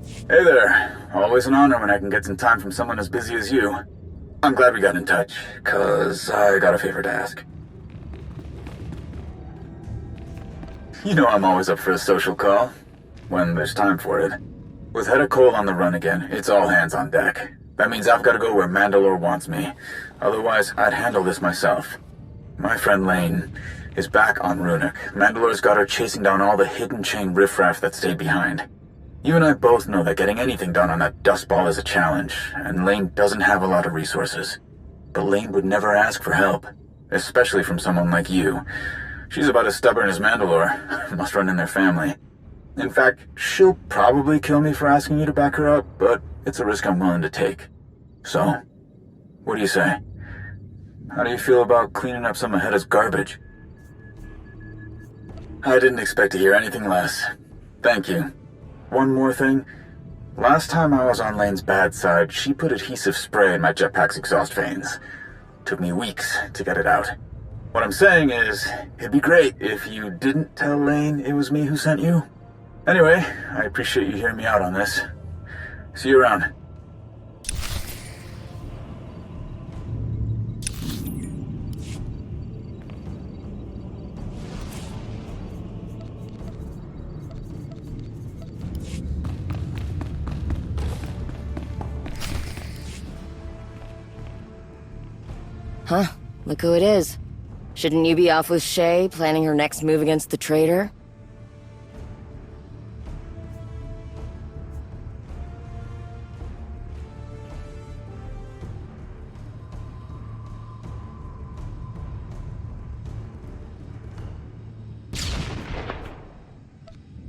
Hey there. Always an honor when I can get some time from someone as busy as you. I'm glad we got in touch, 'cause I got a favor to ask. You know I'm always up for a social call, when there's time for it. With Hedda Cole on the run again, it's all hands on deck. That means I've got to go where Mandalore wants me. Otherwise, I'd handle this myself. My friend Lane is back on Ruhnuk. Mandalore's got her chasing down all the hidden chain riffraff that stayed behind. You and I both know that getting anything done on that dust ball is a challenge, and Lane doesn't have a lot of resources. But Lane would never ask for help, especially from someone like you. She's about as stubborn as Mandalore. Must run in their family. In fact, she'll probably kill me for asking you to back her up, but it's a risk I'm willing to take. So, what do you say? How do you feel about cleaning up some of Hedda's garbage? I didn't expect to hear anything less. Thank you. One more thing. Last time I was on Lane's bad side, she put adhesive spray in my jetpack's exhaust fans. Took me weeks to get it out. What I'm saying is, it'd be great if you didn't tell Lane it was me who sent you. Anyway, I appreciate you hearing me out on this. See you around. Huh? Look who it is. Shouldn't you be off with Shay, planning her next move against the traitor?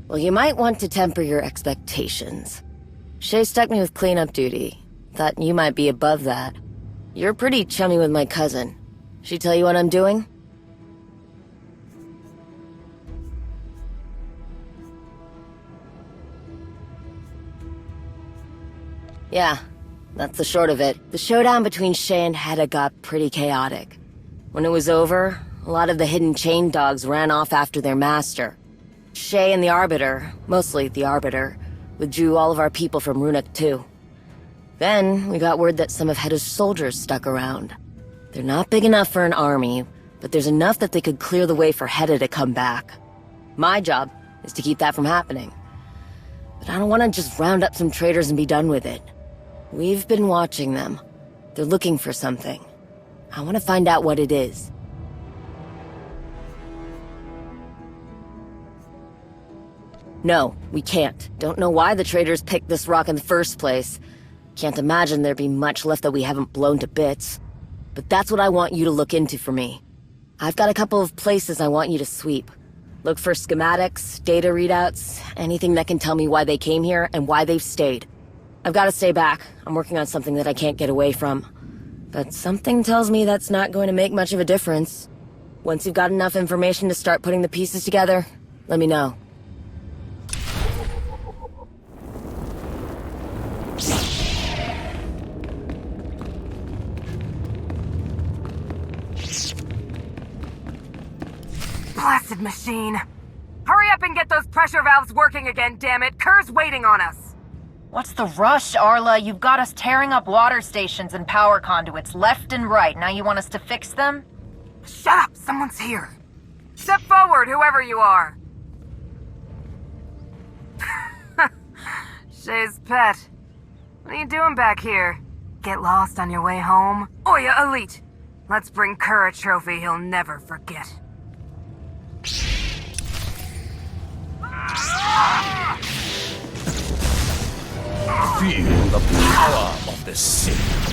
Well, you might want to temper your expectations. Shay stuck me with cleanup duty. Thought you might be above that. You're pretty chummy with my cousin. She tell you what I'm doing? Yeah, that's the short of it. The showdown between Shay and Hedda got pretty chaotic. When it was over, a lot of the hidden chain dogs ran off after their master. Shay and the Arbiter, mostly the Arbiter, withdrew all of our people from Ruhnuk too. Then, we got word that some of Hedda's soldiers stuck around. They're not big enough for an army, but there's enough that they could clear the way for Hedda to come back. My job is to keep that from happening. But I don't want to just round up some traitors and be done with it. We've been watching them. They're looking for something. I want to find out what it is. No, we can't. Don't know why the traitors picked this rock in the first place. Can't imagine there'd be much left that we haven't blown to bits. But that's what I want you to look into for me. I've got a couple of places I want you to sweep. Look for schematics, data readouts, anything that can tell me why they came here and why they've stayed. I've got to stay back. I'm working on something that I can't get away from. But something tells me that's not going to make much of a difference. Once you've got enough information to start putting the pieces together, let me know. Blasted machine! Hurry up and get those pressure valves working again, damn it! Kerr's waiting on us! What's the rush, Arla? You've got us tearing up water stations and power conduits left and right. Now you want us to fix them? Shut up! Someone's here! Step forward, whoever you are! Shay's pet. What are you doing back here? Get lost on your way home? Oya Elite! Let's bring Kerr a trophy he'll never forget. Feel the power of the Sith.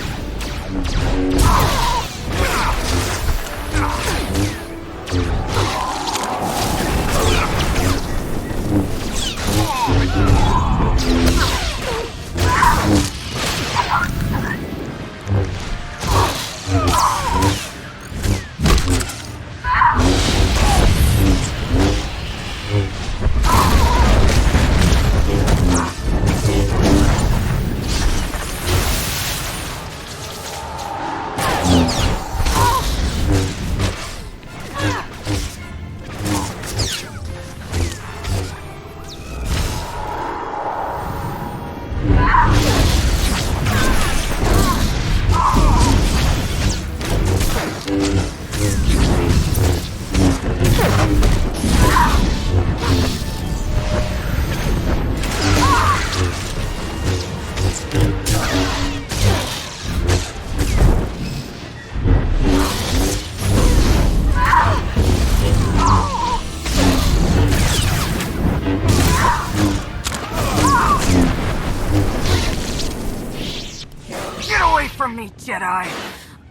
Get away from me, Jedi!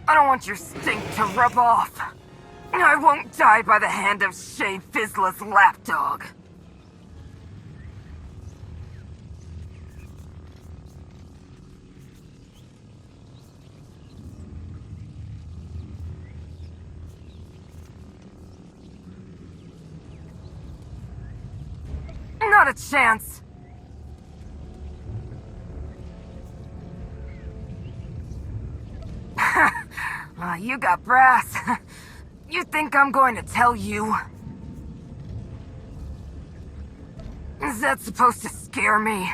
I don't want your stink to rub off. I won't die by the hand of Shay Vizsla's lapdog. Not a chance. You got brass. You think I'm going to tell you? Is that supposed to scare me?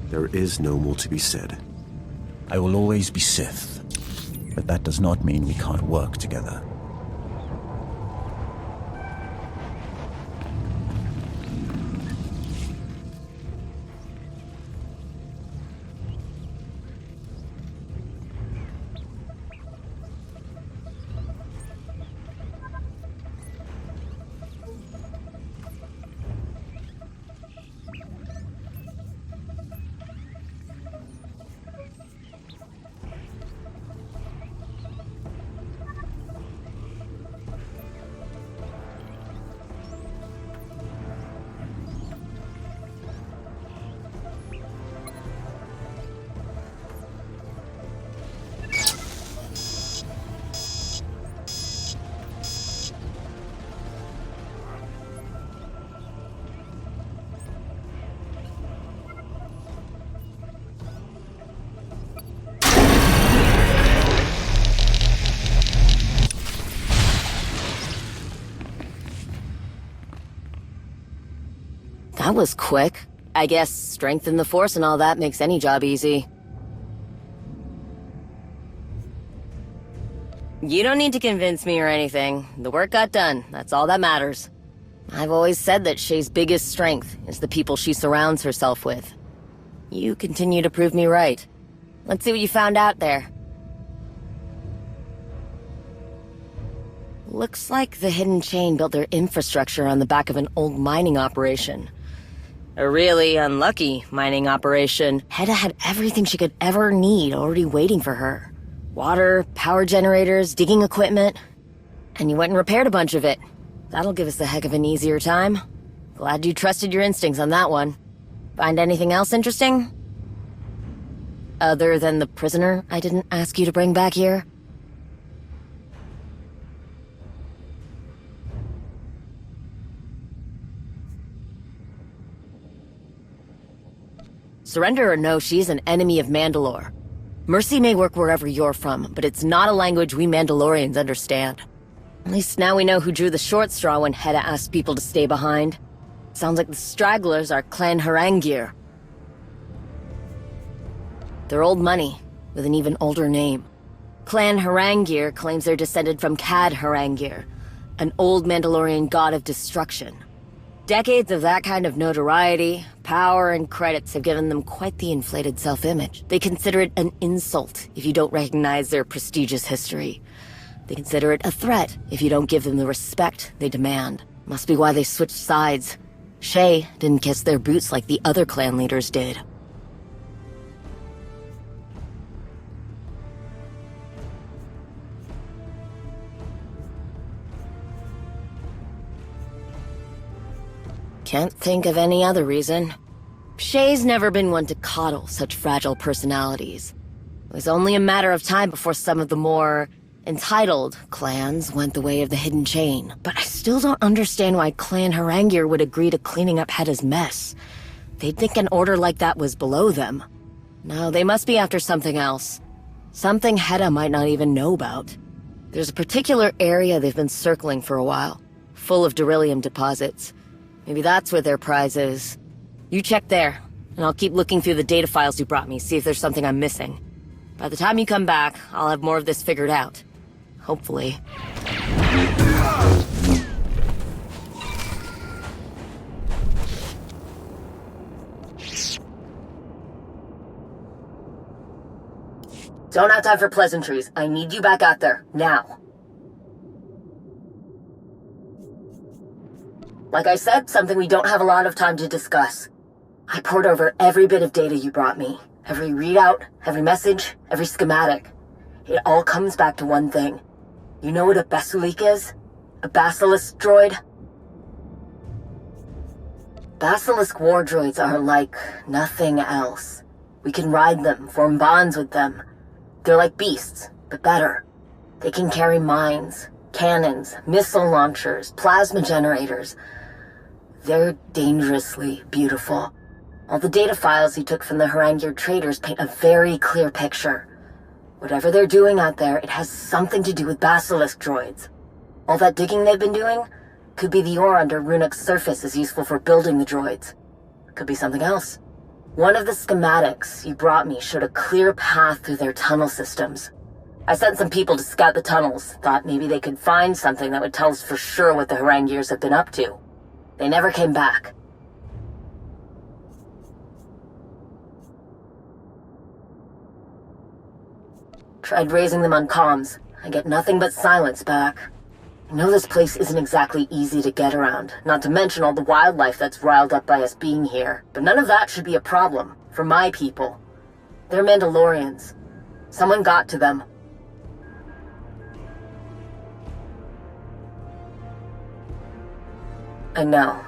There is no more to be said. I will always be Sith, but that does not mean we can't work together. That was quick. I guess strength in the Force and all that makes any job easy. You don't need to convince me or anything. The work got done. That's all that matters. I've always said that Shay's biggest strength is the people she surrounds herself with. You continue to prove me right. Let's see what you found out there. Looks like the Hidden Chain built their infrastructure on the back of an old mining operation. A really unlucky mining operation. Hedda had everything she could ever need already waiting for her. Water, power generators, digging equipment. And you went and repaired a bunch of it. That'll give us a heck of an easier time. Glad you trusted your instincts on that one. Find anything else interesting? Other than the prisoner I didn't ask you to bring back here? Surrender or no, she's an enemy of Mandalore. Mercy may work wherever you're from, but it's not a language we Mandalorians understand. At least now we know who drew the short straw when Hedda asked people to stay behind. Sounds like the stragglers are Clan Harangir. They're old money, with an even older name. Clan Harangir claims they're descended from Cad Harangir, an old Mandalorian god of destruction. Decades of that kind of notoriety, power, and credits have given them quite the inflated self-image. They consider it an insult if you don't recognize their prestigious history. They consider it a threat if you don't give them the respect they demand. Must be why they switched sides. Shay didn't kiss their boots like the other clan leaders did. Can't think of any other reason. Shay's never been one to coddle such fragile personalities. It was only a matter of time before some of the more entitled clans went the way of the Hidden Chain. But I still don't understand why Clan Harangir would agree to cleaning up Hedda's mess. They'd think an order like that was below them. No, they must be after something else. Something Hedda might not even know about. There's a particular area they've been circling for a while, full of beryllium deposits. Maybe that's where their prize is. You check there, and I'll keep looking through the data files you brought me, see if there's something I'm missing. By the time you come back, I'll have more of this figured out. Hopefully. Don't have time for pleasantries. I need you back out there, now. Like I said, something we don't have a lot of time to discuss. I poured over every bit of data you brought me. Every readout, every message, every schematic. It all comes back to one thing. You know what a Basulik is? A basilisk droid? Basilisk war droids are like nothing else. We can ride them, form bonds with them. They're like beasts, but better. They can carry mines, cannons, missile launchers, plasma generators. They're dangerously beautiful. All the data files you took from the Haranguer traders paint a very clear picture. Whatever they're doing out there, it has something to do with basilisk droids. All that digging they've been doing could be the ore under Ruhnuk's surface is useful for building the droids. Could be something else. One of the schematics you brought me showed a clear path through their tunnel systems. I sent some people to scout the tunnels, thought maybe they could find something that would tell us for sure what the Haranguers have been up to. They never came back. Tried raising them on comms. I get nothing but silence back. I know this place isn't exactly easy to get around, not to mention all the wildlife that's riled up by us being here. But none of that should be a problem, for my people. They're Mandalorians. Someone got to them. I know.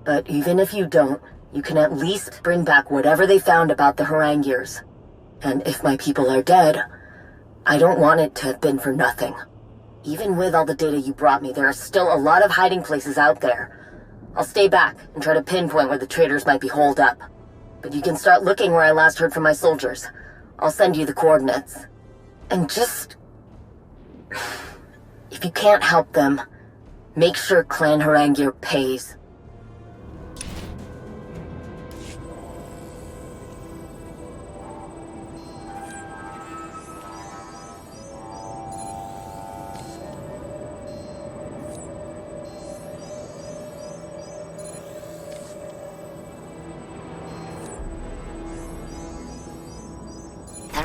But even if you don't, you can at least bring back whatever they found about the Haranguers. And if my people are dead, I don't want it to have been for nothing. Even with all the data you brought me, there are still a lot of hiding places out there. I'll stay back and try to pinpoint where the traders might be holed up. But you can start looking where I last heard from my soldiers. I'll send you the coordinates. And just... if you can't help them, make sure Clan Haranguer pays.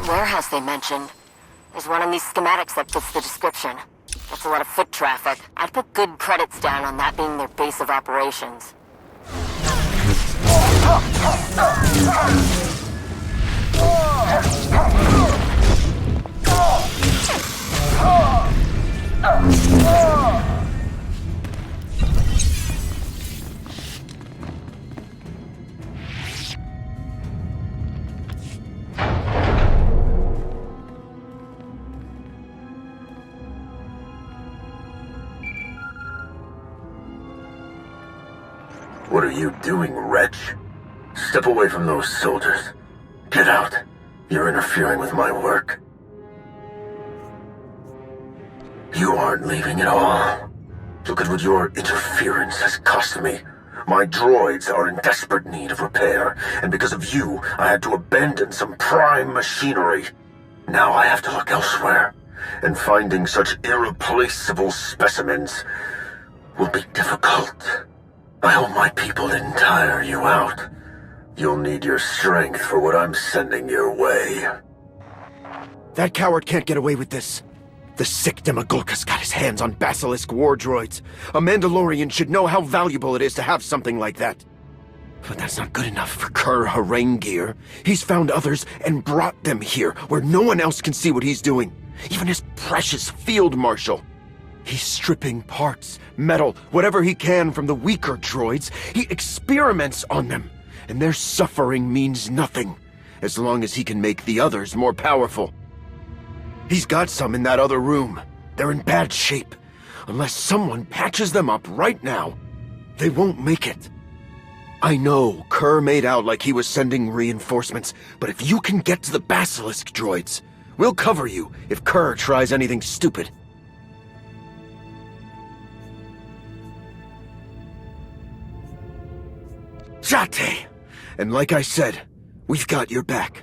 Warehouse they mentioned. There's one in these schematics that fits the description. That's a lot of foot traffic. I'd put good credits down on that being their base of operations. What are you doing, wretch? Step away from those soldiers. Get out. You're interfering with my work. You aren't leaving at all. Look at what your interference has cost me. My droids are in desperate need of repair, and because of you, I had to abandon some prime machinery. Now I have to look elsewhere, and finding such irreplaceable specimens will be difficult. I hope my people didn't tire you out. You'll need your strength for what I'm sending your way. That coward can't get away with this. The sick Demagulka's got his hands on basilisk war droids. A Mandalorian should know how valuable it is to have something like that. But that's not good enough for Kur Haranguer. He's found others and brought them here, where no one else can see what he's doing. Even his precious field marshal. He's stripping parts, metal, whatever he can from the weaker droids. He experiments on them, and their suffering means nothing, as long as he can make the others more powerful. He's got some in that other room. They're in bad shape. Unless someone patches them up right now, they won't make it. I know Kerr made out like he was sending reinforcements, but if you can get to the Basilisk droids, we'll cover you if Kerr tries anything stupid. Jate! And like I said, we've got your back.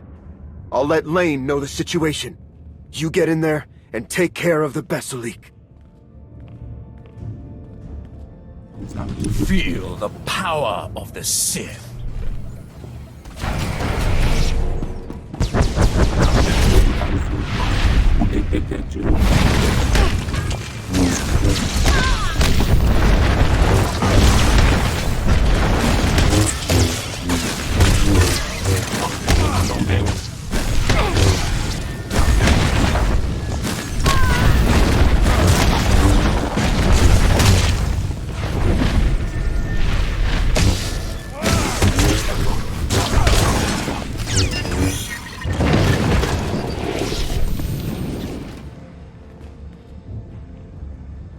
I'll let Lane know the situation. You get in there and take care of the Basilisk. Feel the power of the Sith.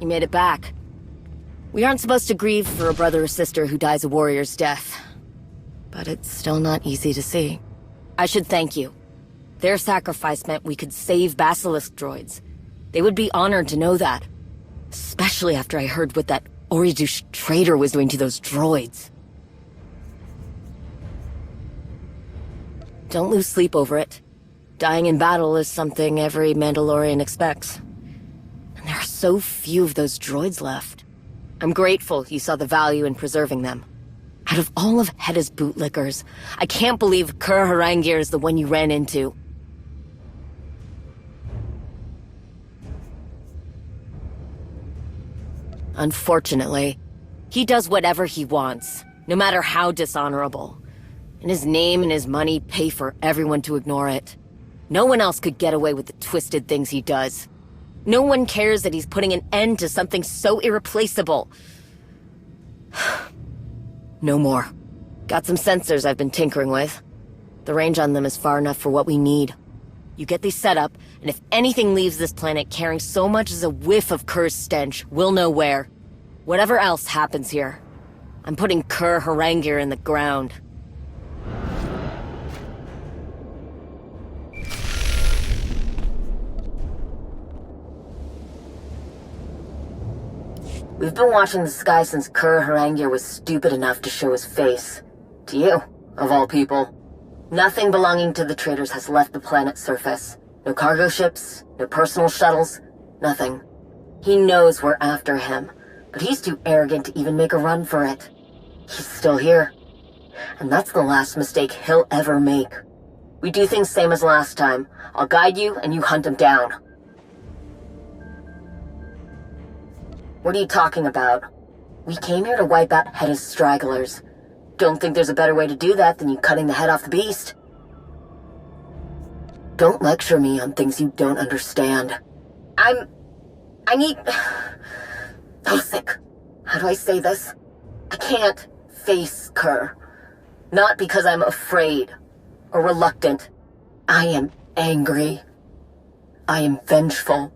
You made it back. We aren't supposed to grieve for a brother or sister who dies a warrior's death. But it's still not easy to see. I should thank you. Their sacrifice meant we could save Basilisk droids. They would be honored to know that. Especially after I heard what that Oridush traitor was doing to those droids. Don't lose sleep over it. Dying in battle is something every Mandalorian expects. And there are so few of those droids left. I'm grateful you saw the value in preserving them. Out of all of Hedda's bootlickers, I can't believe Kerr Harangir is the one you ran into. Unfortunately, he does whatever he wants, no matter how dishonorable. And his name and his money pay for everyone to ignore it. No one else could get away with the twisted things he does. No one cares that he's putting an end to something so irreplaceable. No more. Got some sensors I've been tinkering with. The range on them is far enough for what we need. You get these set up, and if anything leaves this planet carrying so much as a whiff of Kerr's stench, we'll know where. Whatever else happens here, I'm putting Kerr Harangir in the ground. We've been watching the sky since Kerr Harangir was stupid enough to show his face. To you, of all people. Nothing belonging to the traitors has left the planet's surface. No cargo ships, no personal shuttles, nothing. He knows we're after him, but he's too arrogant to even make a run for it. He's still here. And that's the last mistake he'll ever make. We do things same as last time. I'll guide you and you hunt him down. What are you talking about? We came here to wipe out Hedda's stragglers. Don't think there's a better way to do that than you cutting the head off the beast. Don't lecture me on things you don't understand. I need... Sick. How do I say this? I can't face Kerr. Not because I'm afraid or reluctant. I am angry. I am vengeful.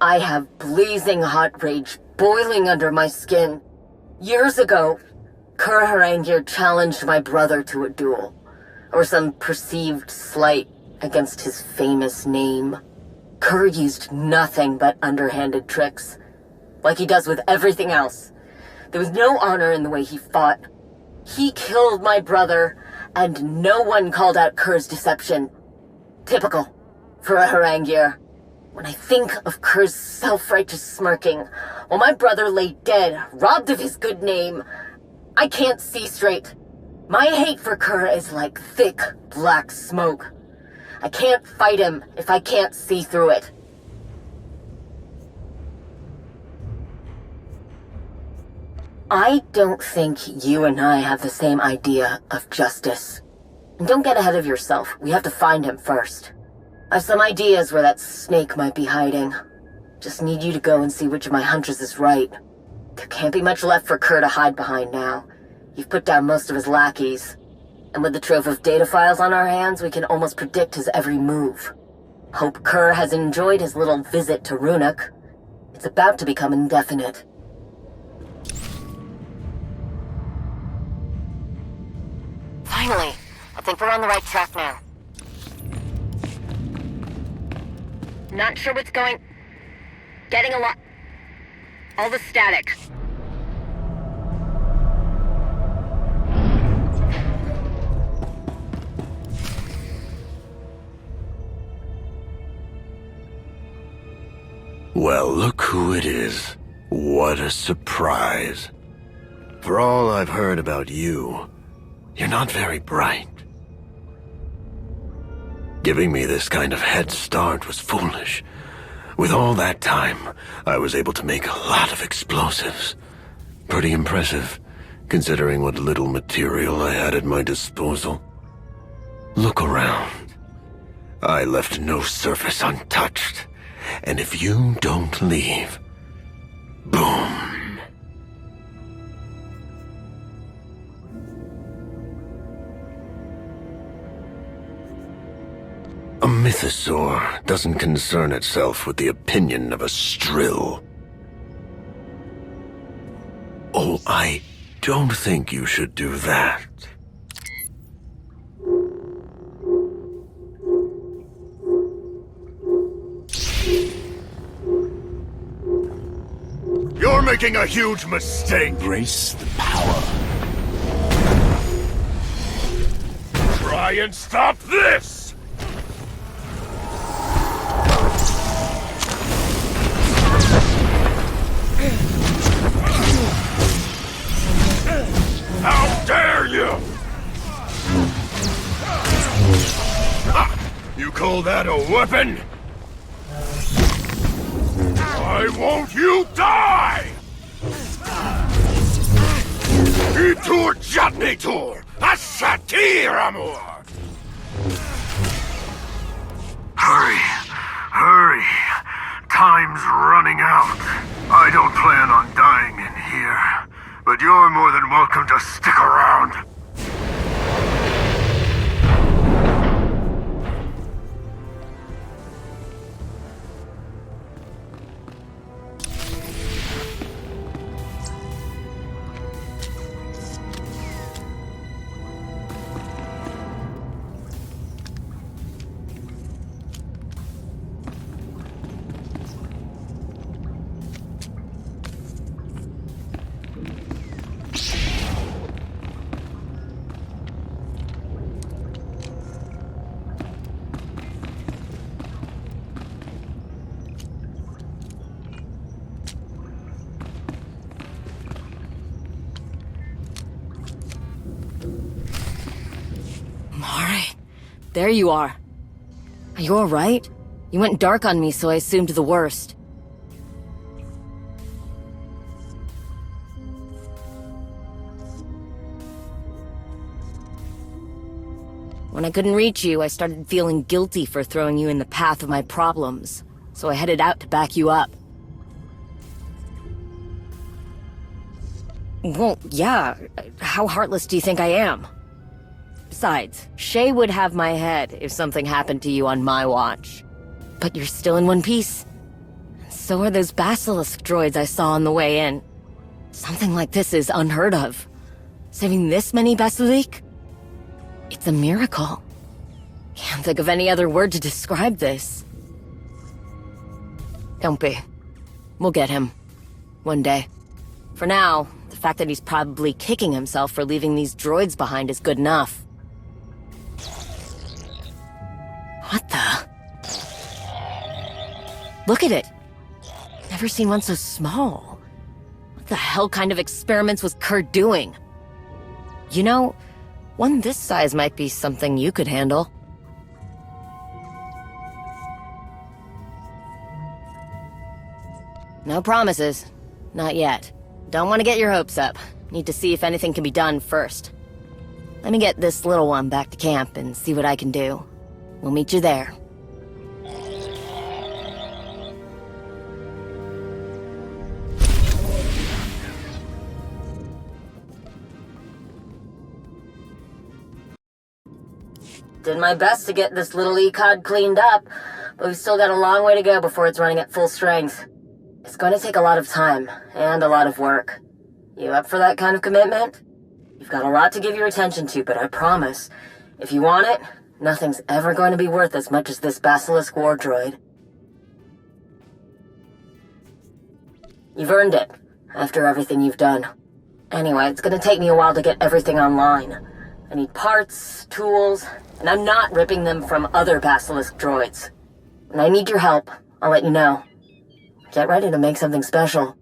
I have blazing hot rage boiling under my skin. Years ago, Kerr Harangir challenged my brother to a duel, or some perceived slight against his famous name. Kerr used nothing but underhanded tricks, like he does with everything else. There was no honor in the way he fought. He killed my brother, and no one called out Kerr's deception. Typical for a Harangir. When I think of Kerr's self-righteous smirking, while my brother lay dead, robbed of his good name, I can't see straight. My hate for Kerr is like thick, black smoke. I can't fight him if I can't see through it. I don't think you and I have the same idea of justice. And don't get ahead of yourself. We have to find him first. I have some ideas where that snake might be hiding. Just need you to go and see which of my hunches is right. There can't be much left for Kerr to hide behind now. You've put down most of his lackeys. And with the trove of data files on our hands, we can almost predict his every move. Hope Kerr has enjoyed his little visit to Ruhnuk. It's about to become indefinite. Finally! I think we're on the right track now. Not sure what's going... Getting a lot... All the static. Well, look who it is. What a surprise. For all I've heard about you, you're not very bright. Giving me this kind of head start was foolish. With all that time, I was able to make a lot of explosives. Pretty impressive, considering what little material I had at my disposal. Look around. I left no surface untouched. And if you don't leave, boom. A mythosaur doesn't concern itself with the opinion of a strill. Oh, I don't think you should do that. You're making a huge mistake! Embrace the power. Try and stop this! How dare you! You call that a weapon? Why won't you die? Itur Jatnitur! Ashatir Amor! Hurry! Hurry! Time's running out. I don't plan on dying in here, but you're more than welcome to stick around. There you are. Are you alright? You went dark on me, so I assumed the worst. When I couldn't reach you, I started feeling guilty for throwing you in the path of my problems, so I headed out to back you up. Well, yeah. How heartless do you think I am? Besides, Shay would have my head if something happened to you on my watch. But you're still in one piece. So are those basilisk droids I saw on the way in. Something like this is unheard of. Saving this many basilisk? It's a miracle. Can't think of any other word to describe this. Don't be. We'll get him. One day. For now, the fact that he's probably kicking himself for leaving these droids behind is good enough. What the? Look at it! Never seen one so small. What the hell kind of experiments was Kurt doing? You know, one this size might be something you could handle. No promises. Not yet. Don't want to get your hopes up. Need to see if anything can be done first. Let me get this little one back to camp and see what I can do. We'll meet you there. Did my best to get this little ECOD cleaned up, but we've still got a long way to go before it's running at full strength. It's going to take a lot of time, and a lot of work. You up for that kind of commitment? You've got a lot to give your attention to, but I promise, if you want it, nothing's ever going to be worth as much as this Basilisk war droid. You've earned it, after everything you've done. Anyway, it's gonna take me a while to get everything online. I need parts, tools, and I'm not ripping them from other Basilisk droids. When I need your help, I'll let you know. Get ready to make something special.